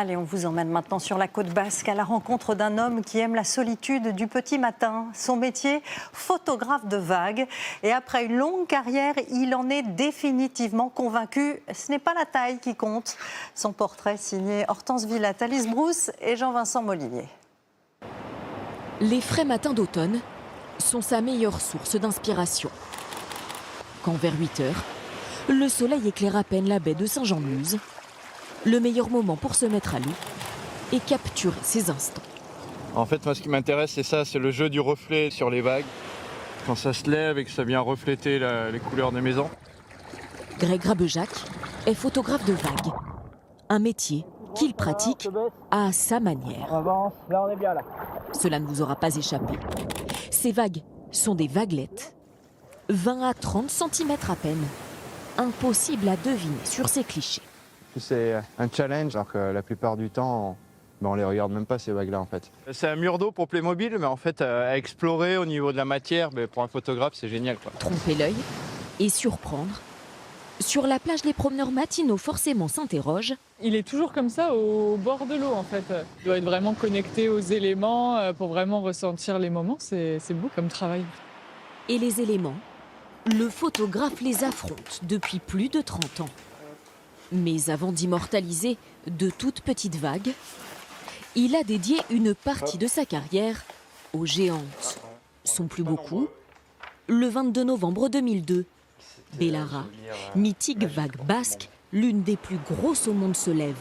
Allez, on vous emmène maintenant sur la côte basque à la rencontre d'un homme qui aime la solitude du petit matin. Son métier, photographe de vagues. Et après une longue carrière, il en est définitivement convaincu. Ce n'est pas la taille qui compte. Son portrait signé Hortense Villat, Alice Brousse et Jean-Vincent Molinier. Les frais matins d'automne sont sa meilleure source d'inspiration. Quand vers 8 heures, le soleil éclaire à peine la baie de Saint-Jean-de-Luz, le meilleur moment pour se mettre à l'eau et capturer ces instants. En fait, moi, ce qui m'intéresse, c'est ça, c'est le jeu du reflet sur les vagues. Quand ça se lève et que ça vient refléter les couleurs des maisons. Greg Rabejac est photographe de vagues, un métier qu'il pratique à sa manière. Là, on est bien là. Cela ne vous aura pas échappé. Ces vagues sont des vaguelettes, 20 à 30 cm à peine. Impossible à deviner sur ces clichés. C'est un challenge, alors que la plupart du temps, on les regarde même pas ces vagues-là en fait. C'est un mur d'eau pour Playmobil, mais en fait, à explorer au niveau de la matière, pour un photographe, c'est génial, quoi. Tromper l'œil et surprendre. Sur la plage, les promeneurs matinaux forcément s'interrogent. Il est toujours comme ça au bord de l'eau en fait. Il doit être vraiment connecté aux éléments pour vraiment ressentir les moments. C'est beau comme travail. Et les éléments, le photographe les affronte depuis plus de 30 ans. Mais avant d'immortaliser de toutes petites vagues, il a dédié une partie de sa carrière aux géantes. Son plus beau coup, le 22 novembre 2002, Bellara, mythique vague basque, l'une des plus grosses au monde se lève.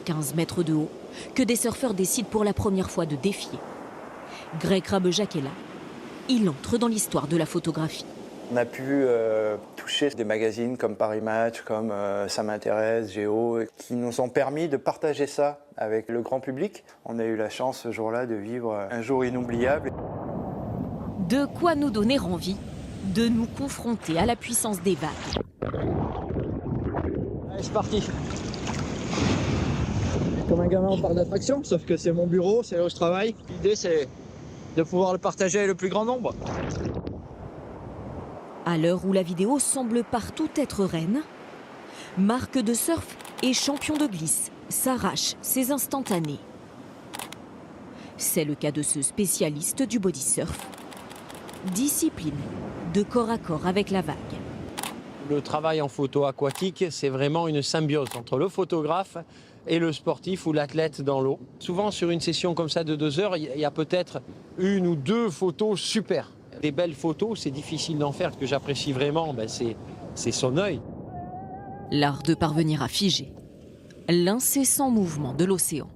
15 mètres de haut, que des surfeurs décident pour la première fois de défier. Greg Rabejac est là. Il entre dans l'histoire de la photographie. On a pu toucher des magazines comme Paris Match, comme Ça m'intéresse, Géo, qui nous ont permis de partager ça avec le grand public. On a eu la chance ce jour-là de vivre un jour inoubliable. De quoi nous donner envie de nous confronter à la puissance des vagues. Allez, c'est parti. Comme un gamin en parc d'attraction, sauf que c'est mon bureau, c'est là où je travaille. L'idée, c'est de pouvoir le partager avec le plus grand nombre. À l'heure où la vidéo semble partout être reine, marque de surf et champion de glisse s'arrache ses instantanés. C'est le cas de ce spécialiste du body surf. Discipline de corps à corps avec la vague. Le travail en photo aquatique, c'est vraiment une symbiose entre le photographe et le sportif ou l'athlète dans l'eau. Souvent, sur une session comme ça de 2 heures, il y a peut-être 1 ou 2 photos super. Des belles photos, c'est difficile d'en faire. Ce que j'apprécie vraiment, c'est son œil. L'art de parvenir à figer l'incessant mouvement de l'océan.